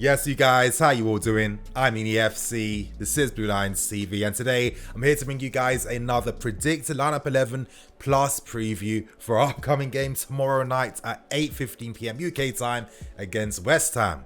Yes, you guys, how you all doing? I'm EFC, this is Blue Lines TV, and today I'm here to bring you guys another predicted lineup 11 plus preview for our upcoming game tomorrow night at 8:15 PM UK time against West Ham.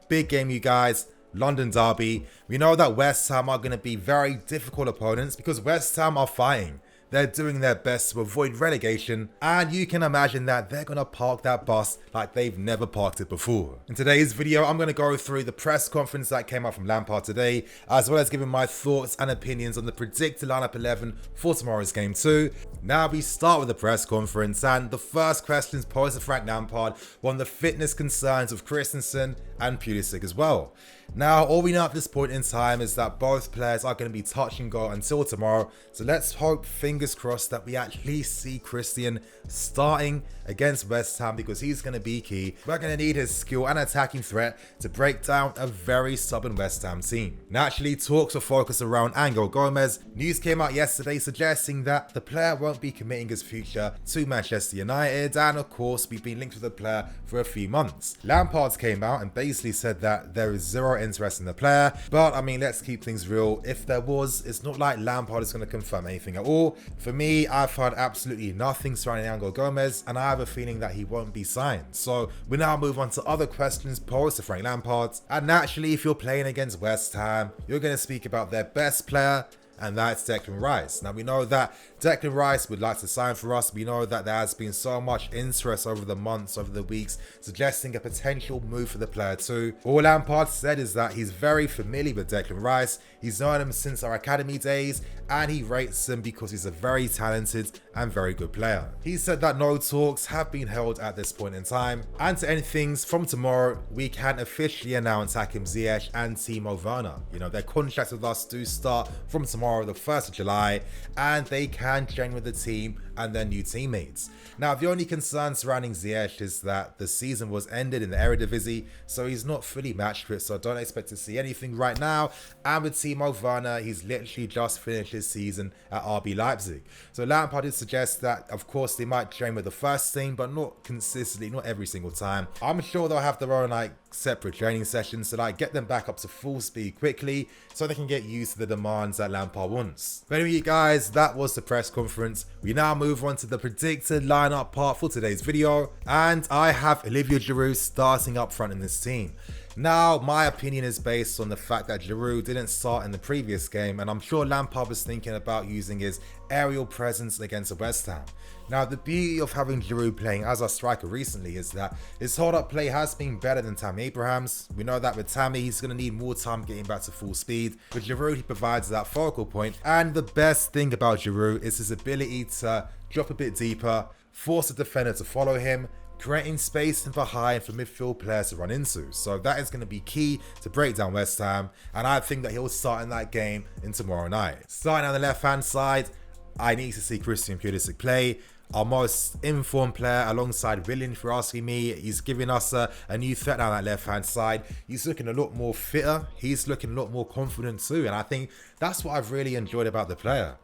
Big game, you guys. London derby. We know that West Ham are going to be very difficult opponents because West Ham are fighting. They're doing their best to avoid relegation, and you can imagine that they're going to park that bus like they've never parked it before. In today's video, I'm going to go through the press conference that came out from Lampard today, as well as giving my thoughts and opinions on the predicted lineup 11 for tomorrow's game too. Now we start with the press conference, and the first questions posed to Frank Lampard were on the fitness concerns of Christensen and Pulisic as well. Now, all we know at this point in time is that both players are going to be touch and go until tomorrow. So let's hope, fingers crossed, that we at least see Christian starting against West Ham because he's going to be key. We're going to need his skill and attacking threat to break down a very stubborn West Ham team. Naturally, talks will focus around Angel Gomez. News came out yesterday suggesting that the player won't be committing his future to Manchester United, and of course, we've been linked with the player for a few months. Lampard came out and basically said that there is zero interest in the player, but I mean, let's keep things real. If there was, it's not like Lampard is going to confirm anything at all. For me, I've heard absolutely nothing surrounding Angel Gomez, and I have a feeling that he won't be signed. So we now move on to other questions posed to Frank Lampard, and naturally, if you're playing against West Ham, you're going to speak about their best player, and that's Declan Rice. Now, we know that Declan Rice would like to sign for us. We know that there has been so much interest over the months, over the weeks, suggesting a potential move for the player too. All Lampard said is that he's very familiar with Declan Rice. He's known him since our academy days, and he rates him because he's a very talented and very good player. He said that no talks have been held at this point in time, and to end things, from tomorrow, we can officially announce Hakim Ziyech and Timo Werner. You know, their contracts with us do start from tomorrow, the 1st of July, and they can join with the team and their new teammates. Now, the only concern surrounding Ziyech is that the season was ended in the Eredivisie, so he's not fully match fit, so don't expect to see anything right now. And with Timo Werner, he's literally just finished his season at RB Leipzig. So Lampard did suggest that, of course, they might train with the first team, but not consistently, not every single time. I'm sure they'll have their own separate training sessions to get them back up to full speed quickly so they can get used to the demands that Lampard wants. But anyway, you guys, that was the press conference. We now move on to the predicted lineup part for today's video, and I have Olivier Giroud starting up front in this team. Now, my opinion is based on the fact that Giroud didn't start in the previous game, and I'm sure Lampard was thinking about using his aerial presence against West Ham. Now, the beauty of having Giroud playing as our striker recently is that his hold-up play has been better than Tammy Abraham's. We know that with Tammy, he's going to need more time getting back to full speed. With Giroud, he provides that focal point, and the best thing about Giroud is his ability to drop a bit deeper, force the defender to follow him, creating space in behind for midfield players to run into. So that is going to be key to break down West Ham, and I think that he'll start in that game in tomorrow night. Starting on the left-hand side, I need to see Christian Pulisic play. Our most informed player alongside Willian, if you're asking me. He's giving us a new threat down that left-hand side. He's looking a lot more fitter. He's looking a lot more confident too, and I think that's what I've really enjoyed about the player.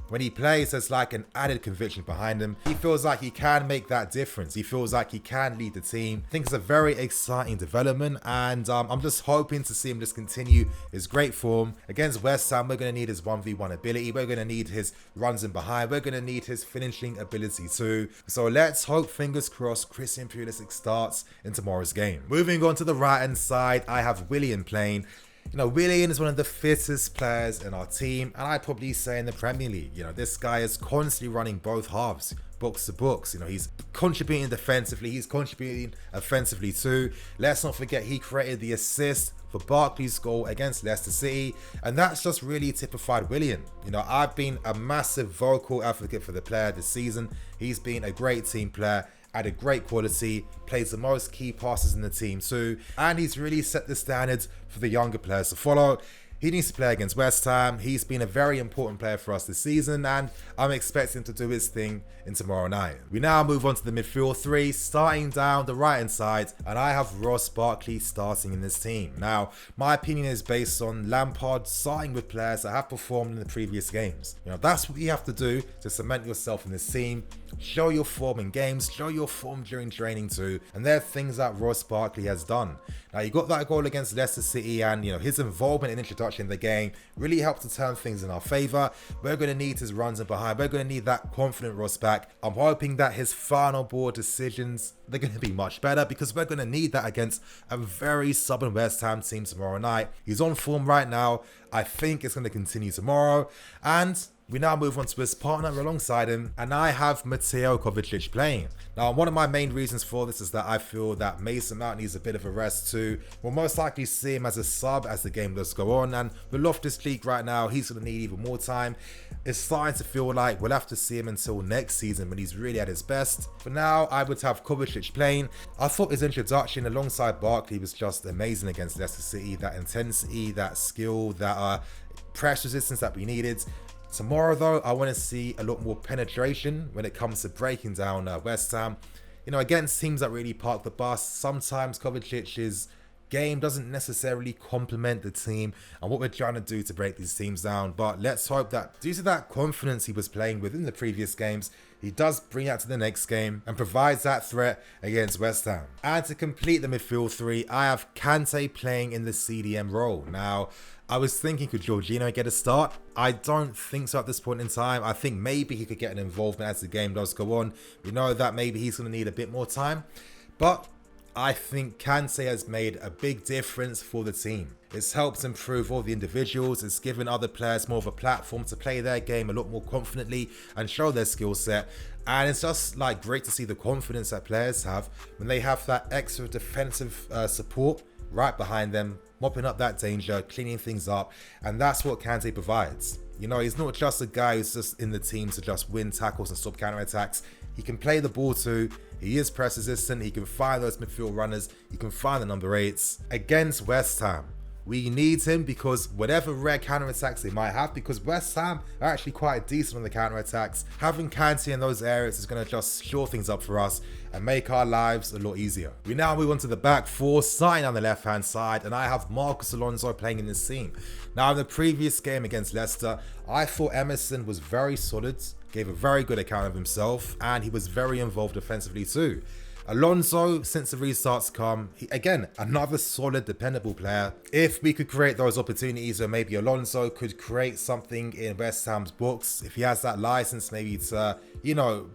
When he plays, there's an added conviction behind him. He feels like he can make that difference. He feels like he can lead the team. I think it's a very exciting development, and I'm just hoping to see him just continue his great form. Against West Ham, we're going to need his 1v1 ability. We're going to need his runs in behind. We're going to need his finishing ability too. So let's hope, fingers crossed, Christian Pulisic starts in tomorrow's game. Moving on to the right-hand side, I have Willian playing. You know, Willian is one of the fittest players in our team, and I'd probably say in the Premier League. You know, this guy is constantly running both halves, box to box. You know, he's contributing defensively, he's contributing offensively too. Let's not forget he created the assist for Barkley's goal against Leicester City, and that's just really typified Willian. You know, I've been a massive vocal advocate for the player this season. He's been a great team player, at a great quality, plays the most key passes in the team too, and he's really set the standards for the younger players to follow. He needs to play against West Ham. He's been a very important player for us this season, and I'm expecting him to do his thing in tomorrow night. We now move on to the midfield three, starting down the right hand side, and I have Ross Barkley starting in this team. Now, my opinion is based on Lampard starting with players that have performed in the previous games. You know, that's what you have to do to cement yourself in this team. Show your form in games, show your form during training too, and there are things that Ross Barkley has done. Now, you got that goal against Leicester City, and his involvement in introduction in the game really helped to turn things in our favour. We're going to need his runs in behind. We're going to need that confident Ross back. I'm hoping that his final ball decisions, they're going to be much better, because we're going to need that against a very stubborn West Ham team tomorrow night. He's on form right now. I think it's going to continue tomorrow. And we now move on to his partner alongside him, and I have Mateo Kovacic playing. Now, one of my main reasons for this is that I feel that Mason Mount needs a bit of a rest too. We'll most likely see him as a sub as the game does go on, and with Loftus-Cheek right now, he's going to need even more time. It's starting to feel like we'll have to see him until next season when he's really at his best. For now, I would have Kovacic playing. I thought his introduction alongside Barkley was just amazing against Leicester City. That intensity, that skill, that press resistance that we needed. Tomorrow, though, I want to see a lot more penetration when it comes to breaking down West Ham. Against teams that really park the bus, sometimes Kovacic's game doesn't necessarily complement the team and what we're trying to do to break these teams down. But let's hope that due to that confidence he was playing with in the previous games, he does bring that to the next game and provides that threat against West Ham. And to complete the midfield three, I have Kante playing in the CDM role. Now, I was thinking, could Jorginho get a start? I don't think so at this point in time. I think maybe he could get an involvement as the game does go on. We know that maybe he's going to need a bit more time. But I think Kante has made a big difference for the team. It's helped improve all the individuals. It's given other players more of a platform to play their game a lot more confidently and show their skill set. And it's just great to see the confidence that players have when they have that extra defensive support right behind them, mopping up that danger, cleaning things up. And that's what Kante provides. He's not just a guy who's just in the team to just win tackles and stop counter-attacks. He can play the ball too. He is press resistant. He can find those midfield runners. He can find the number 8s. Against West Ham, we need him because whatever rare counter-attacks they might have, because West Ham are actually quite decent on the counter-attacks, having Kante in those areas is going to just shore things up for us and make our lives a lot easier. We now move on to the back four, starting on the left-hand side, and I have Marcus Alonso playing in this team. Now, in the previous game against Leicester, I thought Emerson was very solid, gave a very good account of himself, and he was very involved defensively too. Alonso, since the restarts come, again, another solid, dependable player. If we could create those opportunities where maybe Alonso could create something in West Ham's books, if he has that license maybe to,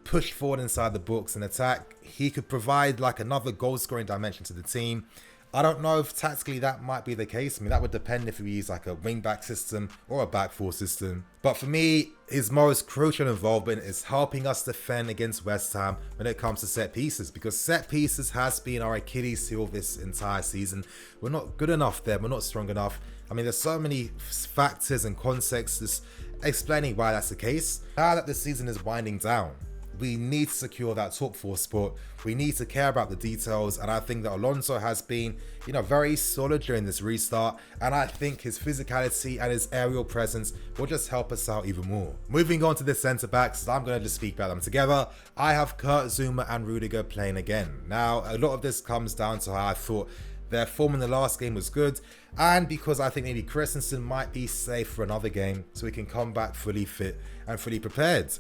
push forward inside the books and attack, he could provide another goal-scoring dimension to the team. I don't know if tactically that might be the case. I mean, that would depend if we use a wing-back system or a back four system. But for me, his most crucial involvement is helping us defend against West Ham when it comes to set pieces, because set pieces has been our Achilles heel this entire season. We're not good enough there. We're not strong enough. I mean, there's so many factors and contexts explaining why that's the case. Now that the season is winding down, we need to secure that top 4 spot. We need to care about the details, and I think that Alonso has been, very solid during this restart, and I think his physicality and his aerial presence will just help us out even more. Moving on to the centre backs, I'm going to just speak about them together. I have Kurt Zouma and Rudiger playing again. Now, a lot of this comes down to how I thought their form in the last game was good, and because I think maybe Christensen might be safe for another game, so he can come back fully fit and fully prepared.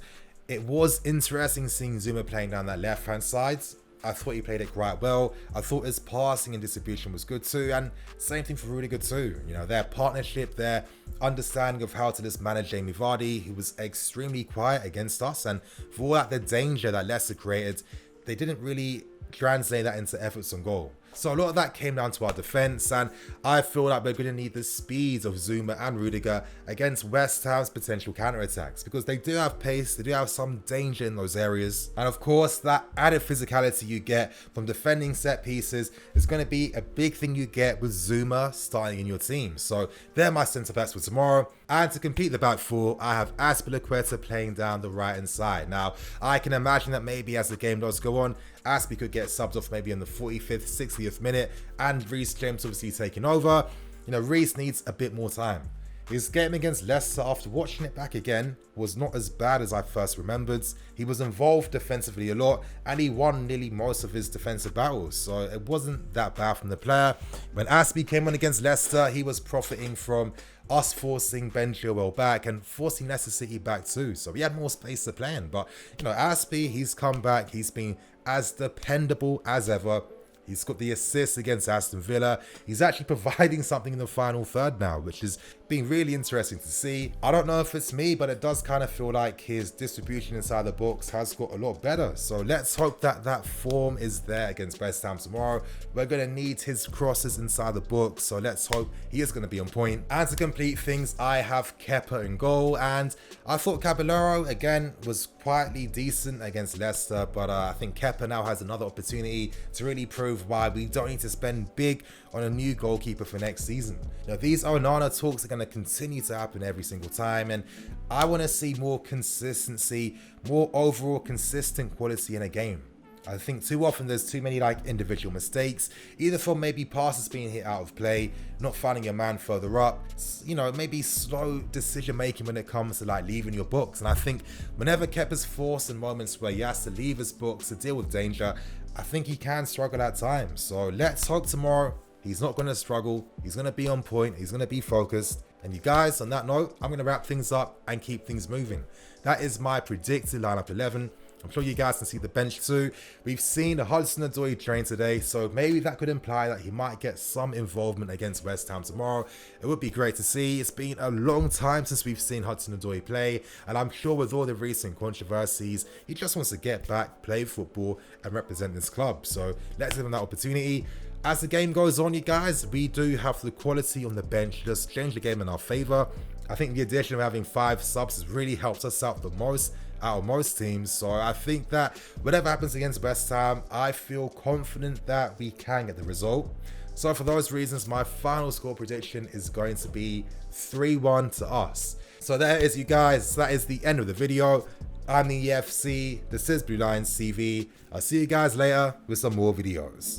It was interesting seeing Zouma playing down that left-hand side. I thought he played it quite well. I thought his passing and distribution was good too, and same thing for Rudiger too. Their partnership, their understanding of how to just manage Jamie Vardy, who was extremely quiet against us, and for all that the danger that Leicester created, they didn't really translate that into efforts on goal. So a lot of that came down to our defense, and I feel like we're going to need the speed of Zouma and Rudiger against West Ham's potential counterattacks, because they do have pace, they do have some danger in those areas, and of course that added physicality you get from defending set pieces is going to be a big thing you get with Zouma starting in your team. So they're my centre backs for tomorrow. And to complete the back four, I have Azpilicueta playing down the right hand side. Now, I can imagine that maybe as the game does go on, Azpi could get subbed off maybe in the 45th, 60th minute, and Reece James obviously taking over. Reece needs a bit more time. His game against Leicester, after watching it back again, was not as bad as I first remembered. He was involved defensively a lot, and he won nearly most of his defensive battles, so it wasn't that bad from the player. When Azpi came on against Leicester, he was profiting from us forcing Ben Chilwell back and forcing Leicester City back too, so we had more space to play in. But Azpi, he's come back, he's been as dependable as ever. He's got the assist against Aston Villa. He's actually providing something in the final third now, which has been really interesting to see. I don't know if it's me, but it does kind of feel like his distribution inside the box has got a lot better. So let's hope that that form is there against West Ham tomorrow. We're going to need his crosses inside the box, so let's hope he is going to be on point. And to complete things, I have Kepa in goal, and I thought Caballero again was quietly decent against Leicester, but I think Kepa now has another opportunity to really prove why we don't need to spend big on a new goalkeeper for next season. Now, these Onana talks are going to continue to happen every single time, and I want to see more consistency, more overall consistent quality in a game. I think too often there's too many like individual mistakes, either from maybe passes being hit out of play, not finding a man further up, you know, maybe slow decision making when it comes to like leaving your box. And I think whenever Kepa's forced in moments where he has to leave his box to deal with danger, I think he can struggle at times. So let's hope tomorrow he's not going to struggle, he's going to be on point, he's going to be focused. And you guys, on that note, I'm going to wrap things up and keep things moving. That is my predicted lineup 11. I'm sure you guys can see the bench too. We've seen the Hudson-Odoi train today, so maybe that could imply that he might get some involvement against West Ham tomorrow. It would be great to see. It's been a long time since we've seen Hudson-Odoi play, and I'm sure with all the recent controversies, he just wants to get back, play football, and represent this club. So let's give him that opportunity. As the game goes on, you guys, we do have the quality on the bench just change the game in our favor. I think the addition of having 5 subs has really helped us out the most out of most teams. So I think that whatever happens against West Ham, I feel confident that we can get the result. So for those reasons, my final score prediction is going to be 3-1 to us. So there it is, you guys. That is the end of the video. I'm the EFC, this is Blue Lions TV. I'll see you guys later with some more videos.